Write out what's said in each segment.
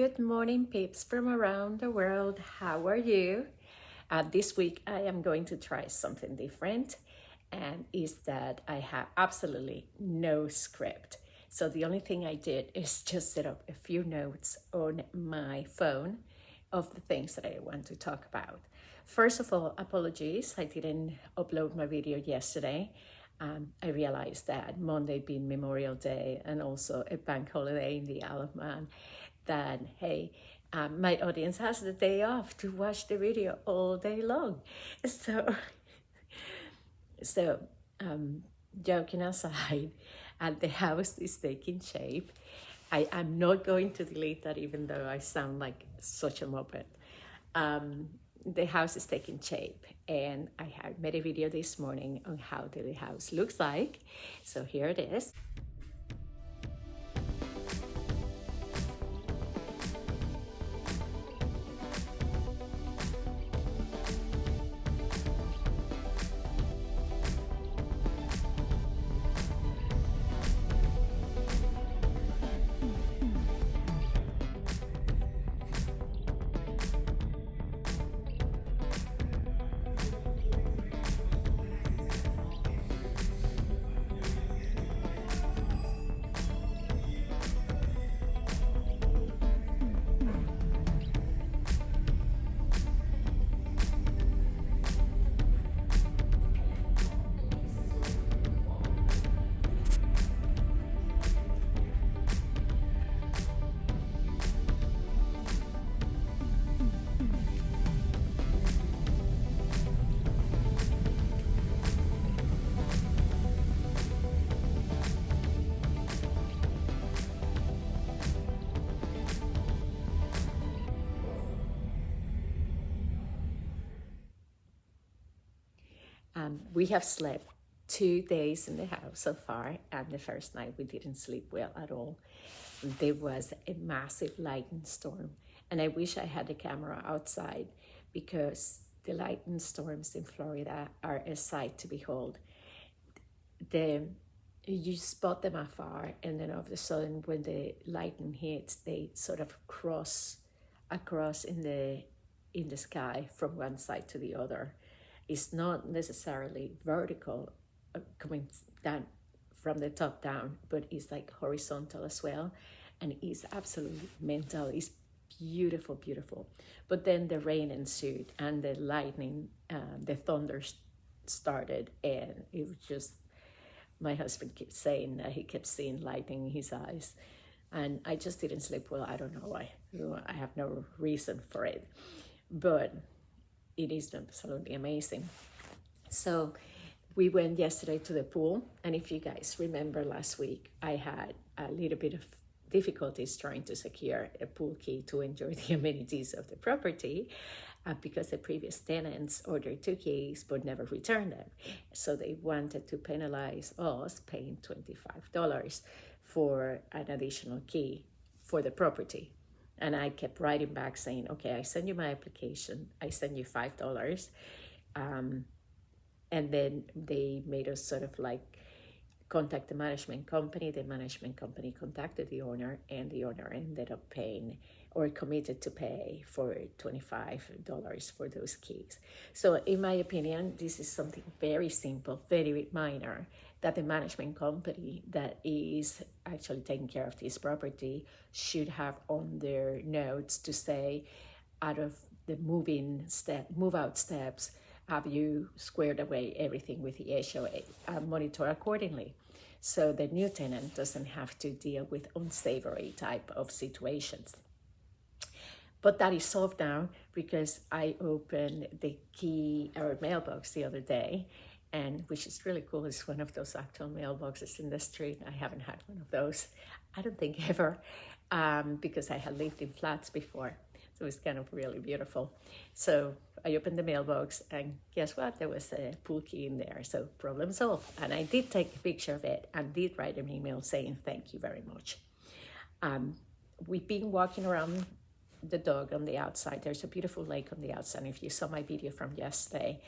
Good morning, peeps from around the world. How are you? This week, I am going to try something different, and is that I have absolutely no script. So the only thing I did is just set up a few notes on my phone of the things that I want to talk about. First of all, apologies, I didn't upload my video yesterday. I realized that Monday being Memorial Day and also a bank holiday in the Isle of Man, that hey, my audience has the day off to watch the video all day long. So, so joking aside, the house is taking shape. I am not going to delete that, even though I sound like such a moped. The house is taking shape, and I had made a video this morning on how the house looks like. So here it is. We have slept 2 days in the house so far, and the first night we didn't sleep well at all. There was a massive lightning storm, and I wish I had the camera outside, because the lightning storms in Florida are a sight to behold. You spot them afar, and then all of a sudden when the lightning hits, they sort of cross across in the sky from one side to the other. It's not necessarily vertical, coming down from the top down, but it's like horizontal as well, and it's absolutely mental. It's beautiful, beautiful. But then the rain ensued, and the lightning, the thunder started, and it was just, my husband kept saying that he kept seeing lightning in his eyes, and I just didn't sleep well. I don't know why. I have no reason for it, but it is absolutely amazing. So we went yesterday to the pool, and if you guys remember last week, I had a little bit of difficulties trying to secure a pool key to enjoy the amenities of the property, because the previous tenants ordered 2 keys but never returned them. So they wanted to penalize us paying $25 for an additional key for the property. And I kept writing back saying, okay, I send you my application, I send you $5. And then they made us sort of like contact the management company. The management company contacted the owner, and the owner ended up paying, or committed to pay, for $25 for those keys. So in my opinion, this is something very simple, very minor, that the management company that is actually taking care of this property should have on their notes to say, out of the move out steps, have you squared away everything with the HOA, monitor accordingly, so the new tenant doesn't have to deal with unsavory type of situations. But that is solved now, because I opened the key or mailbox the other day, and which is really cool. It's one of those actual mailboxes in the street. I haven't had one of those, I don't think, ever, because I had lived in flats before. So it was kind of really beautiful. So I opened the mailbox, and guess what? There was a pool key in there. So problem solved. And I did take a picture of it and did write an email saying thank you very much. We've been walking around the dog on the outside. There's a beautiful lake on the outside. If you saw my video from yesterday,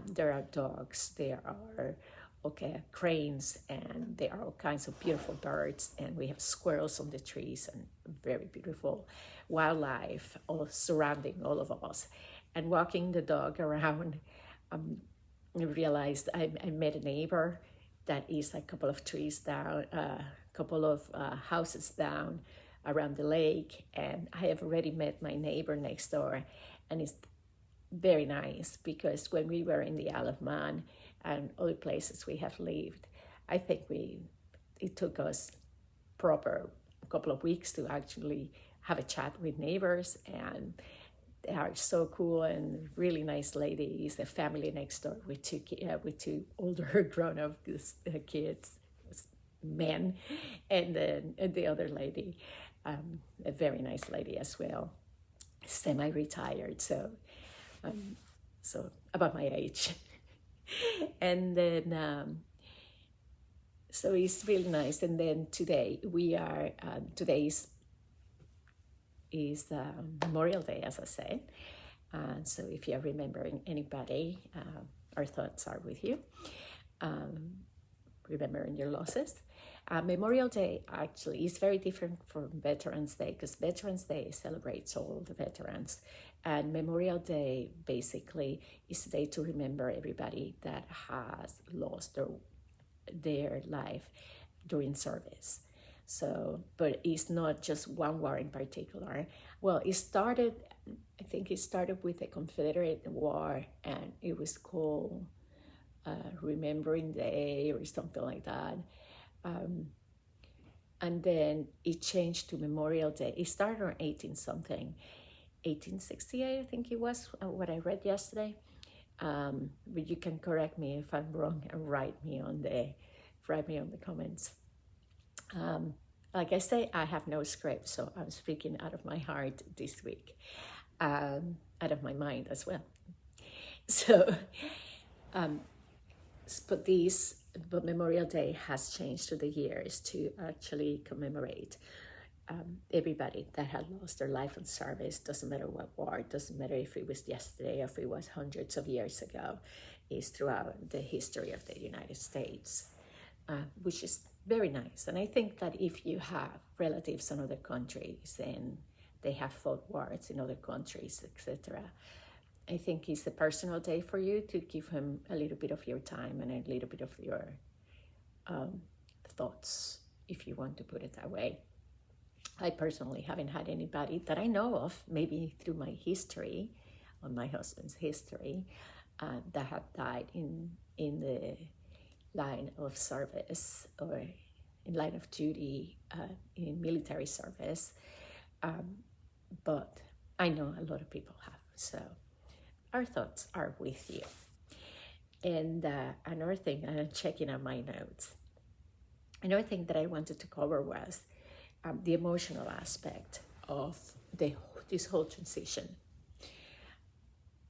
there are dogs, there are okay, cranes, and there are all kinds of beautiful birds, and we have squirrels on the trees and very beautiful wildlife all surrounding all of us. And walking the dog around, I realized I met a neighbor that is a couple of trees down, a couple of houses down around the lake, and I have already met my neighbor next door, and it's very nice because when we were in the Isle of Man and other places we have lived, I think it took us proper a couple of weeks to actually have a chat with neighbors, and they are so cool and really nice ladies. The family next door with two older grown-up kids, men, and then the other lady, a very nice lady as well, semi-retired, so about my age. And then so it's really nice. And then today is Memorial Day, as I said. So if you're remembering anybody, our thoughts are with you. Remembering your losses. Memorial Day actually is very different from Veterans Day, because Veterans Day celebrates all the veterans, and Memorial Day basically is a day to remember everybody that has lost their life during service. So, but it's not just one war in particular. Well, I think it started with the Confederate War, and it was called Remembering Day or something like that. And then it changed to Memorial Day. It started on 1868, I think it was, what I read yesterday. But you can correct me if I'm wrong and write me on the comments. Like I say, I have no script, so I'm speaking out of my heart this week, out of my mind as well. So, but Memorial Day has changed through the years to actually commemorate everybody that had lost their life in service. Doesn't matter what war, doesn't matter if it was yesterday or if it was hundreds of years ago, is throughout the history of the United States, which is very nice. And I think that if you have relatives in other countries and they have fought wars in other countries, etc., I think it's a personal day for you to give him a little bit of your time and a little bit of your thoughts, if you want to put it that way. I personally haven't had anybody that I know of, maybe through my history, on my husband's history, that had died in the line of service or in line of duty in military service. But I know a lot of people have, so our thoughts are with you. And another thing, and I'm checking out my notes, another thing that I wanted to cover was the emotional aspect of this whole transition.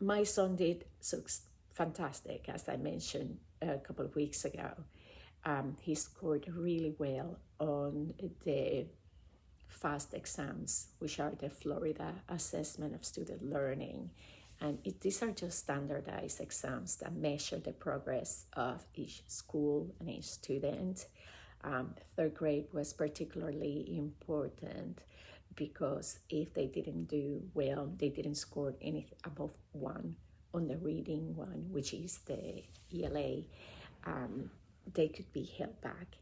My son did so fantastic, as I mentioned a couple of weeks ago. He scored really well on the FAST exams, which are the Florida Assessment of Student Learning. And these are just standardized exams that measure the progress of each school and each student. Third grade was particularly important because if they didn't do well, they didn't score anything above 1 on the reading one, which is the ELA, they could be held back.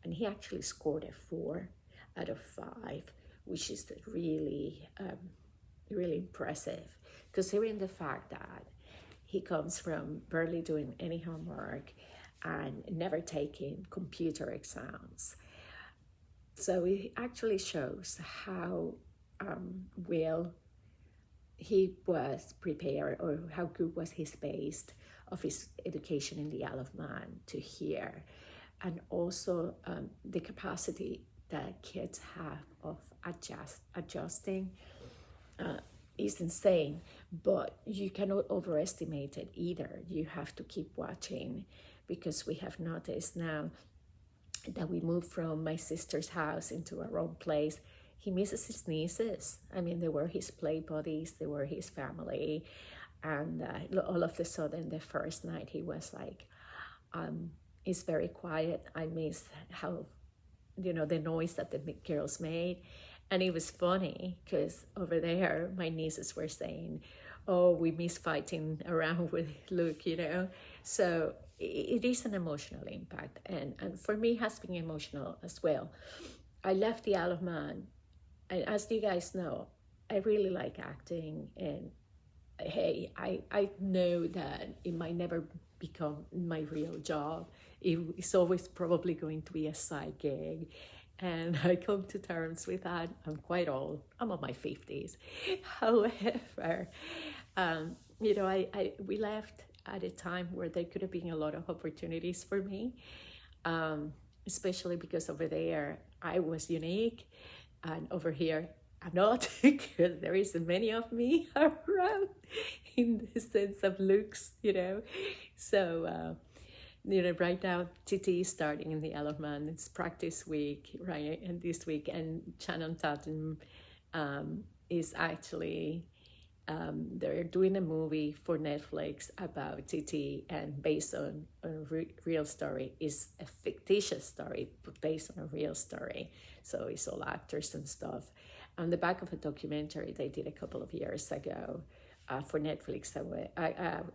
And he actually scored a 4 out of 5, which is really, really impressive, considering the fact that he comes from barely doing any homework and never taking computer exams. So it actually shows how well he was prepared, or how good was his base of his education in the Isle of Man to hear, and also the capacity that kids have of adjusting is insane, but you cannot overestimate it either. You have to keep watching, because we have noticed now that we moved from my sister's house into our own place. He misses his nieces. I mean, they were his play buddies, they were his family, and all of a sudden, the first night, he was like, It's very quiet. I miss how, the noise that the girls made. And it was funny because over there, my nieces were saying, oh, we miss fighting around with Luke. So it is an emotional impact. And for me, it has been emotional as well. I left the Isle of Man. And as you guys know, I really like acting. And hey, I know that it might never become my real job. It's always probably going to be a side gig. And I come to terms with that. I'm quite old. I'm on my 50s. However, we left at a time where there could have been a lot of opportunities for me, especially because over there I was unique, and over here I'm not, because there isn't many of me around in the sense of looks. So, right now TT is starting in the Isle of Man. It's practice week, right? And this week, and Shannon Tatum is actually, they're doing a movie for Netflix about TT, and based on a real story. Is a fictitious story, but based on a real story. So it's all actors and stuff. On the back of a documentary they did a couple of years ago for Netflix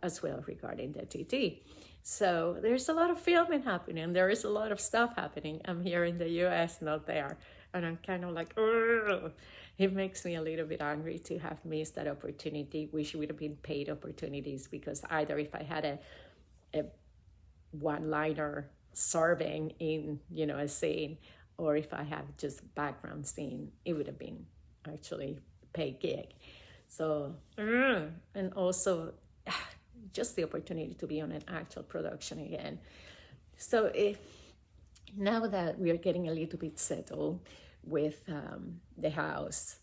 as well regarding the TT. So there's a lot of filming happening. There is a lot of stuff happening. I'm here in the US, not there. And I'm kind of like, ugh. It makes me a little bit angry to have missed that opportunity, which would have been paid opportunities, because either if I had a one-liner serving in, a scene, or if I have just background scene, it would have been actually paid gig. So, and also just the opportunity to be on an actual production again. So now that we are getting a little bit settled with the house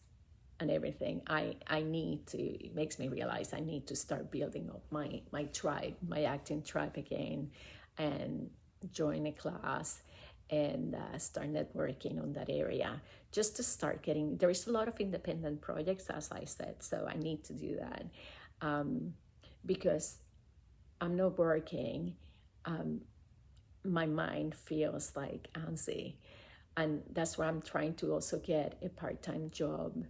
and everything, it makes me realize I need to start building up my tribe, my acting tribe again, and join a class and start networking on that area, just to start getting, there is a lot of independent projects, as I said, so I need to do that, because I'm not working, my mind feels like antsy, and that's why I'm trying to also get a part-time job,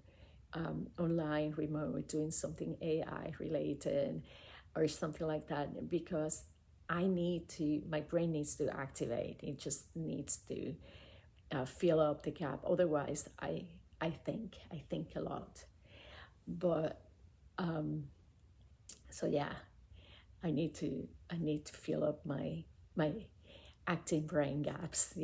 online, remote, doing something AI related or something like that, because my brain needs to activate. It just needs to fill up the gap. Otherwise, I think a lot. But so yeah, I need to fill up my acting brain gaps,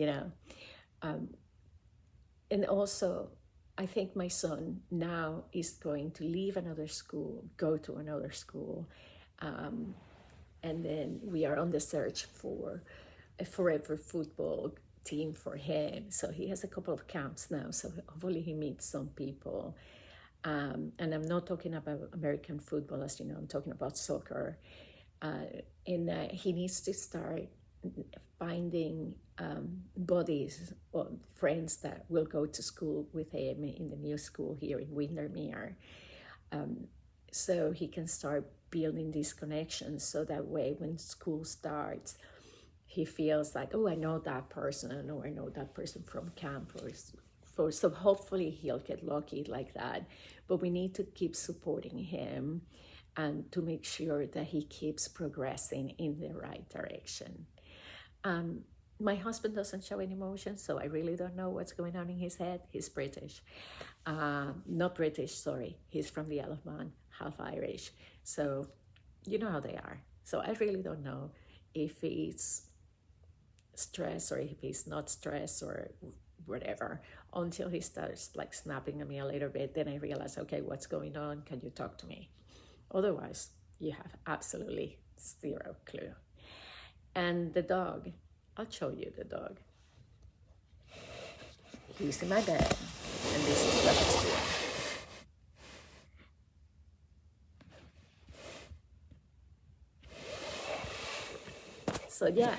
and also I think my son now is going to leave another school, go to another school, and then we are on the search for a forever football team for him. So he has a couple of camps now, so hopefully he meets some people. And I'm not talking about American football, as you know, I'm talking about soccer. And he needs to start finding buddies or friends that will go to school with him in the new school here in Windermere. So he can start building these connections, so that way when school starts, he feels like, oh, I know that person, I know that person from camp, so hopefully he'll get lucky like that. But we need to keep supporting him and to make sure that he keeps progressing in the right direction. My husband doesn't show any emotion, so I really don't know what's going on in his head. He's British. Not British, sorry. He's from the Isle of Man, half Irish. So you know how they are. So I really don't know if he's stressed or if he's not stressed or whatever, until he starts like snapping at me a little bit. Then I realize, okay, what's going on? Can you talk to me? Otherwise, you have absolutely zero clue. And the dog, I'll show you the dog. He's in my bed, and this is what he's doing. So yeah,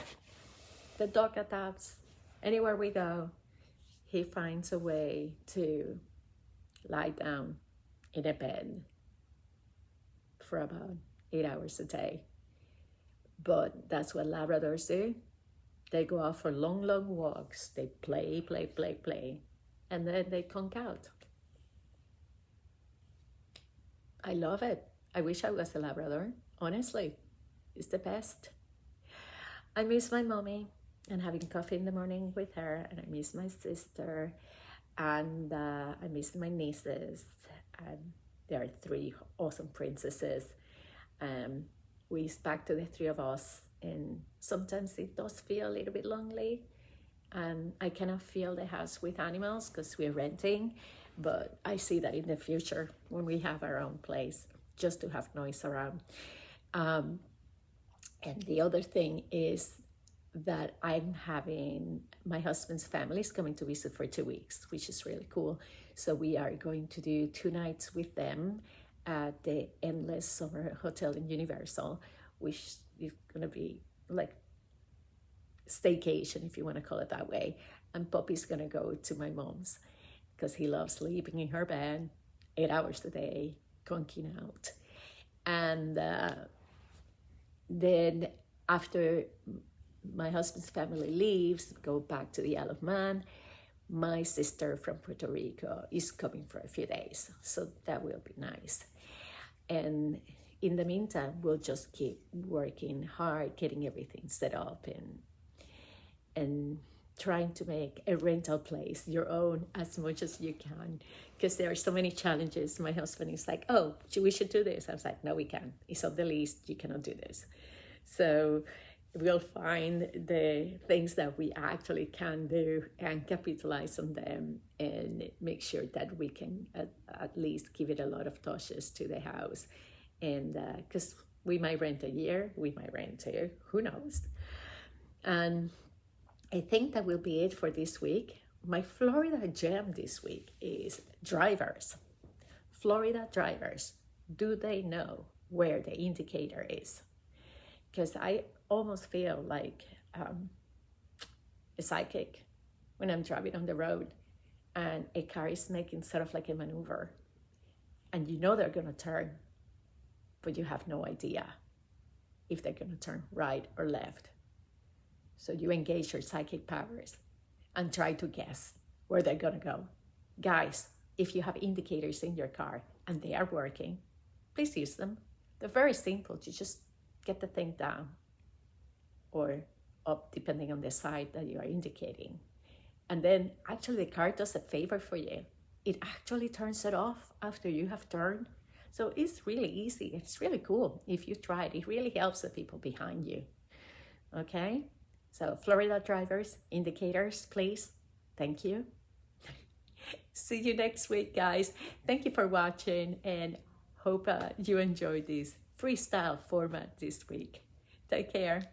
the dog adapts. Anywhere we go, he finds a way to lie down in a bed for about 8 hours a day. But that's what Labradors do. They go out for long, long walks. They play, play, play, play. And then they conk out. I love it. I wish I was a Labrador. Honestly, it's the best. I miss my mommy and having coffee in the morning with her. And I miss my sister. And I miss my nieces. And there are 3 awesome princesses. We're back to the 3 of us. And sometimes it does feel a little bit lonely. And I cannot feel the house with animals because we're renting. But I see that in the future when we have our own place, just to have noise around. And the other thing is that I'm having my husband's family is coming to visit for 2 weeks, which is really cool. So we are going to do 2 nights with them at the Endless Summer Hotel in Universal, which is going to be like staycation, if you want to call it that way. And Poppy's going to go to my mom's because he loves sleeping in her bed 8 hours a day, conking out. And then after my husband's family leaves, go back to the Isle of Man, my sister from Puerto Rico is coming for a few days. So that will be nice. And in the meantime, we'll just keep working hard, getting everything set up and trying to make a rental place your own as much as you can, because there are so many challenges. My husband is like, oh, we should do this. I was like, no, we can't. It's on the list. You cannot do this. So we'll find the things that we actually can do and capitalize on them and make sure that we can at least give it a lot of touches to the house. And because we might rent a year, we might rent 2, who knows? And I think that will be it for this week. My Florida gem this week is drivers. Florida drivers, do they know where the indicator is? Because I almost feel like a psychic when I'm driving on the road and a car is making sort of like a maneuver and you know they're going to turn, but you have no idea if they're going to turn right or left. So you engage your psychic powers and try to guess where they're going to go. Guys, if you have indicators in your car and they are working, please use them. They're very simple. You just get the thing down or up, depending on the side that you are indicating. And then actually the car does a favor for you. It actually turns it off after you have turned. So it's really easy. It's really cool if you try it. It really helps the people behind you. Okay? So Florida drivers, indicators, please. Thank you. See you next week, guys. Thank you for watching and hope you enjoyed this freestyle format this week. Take care.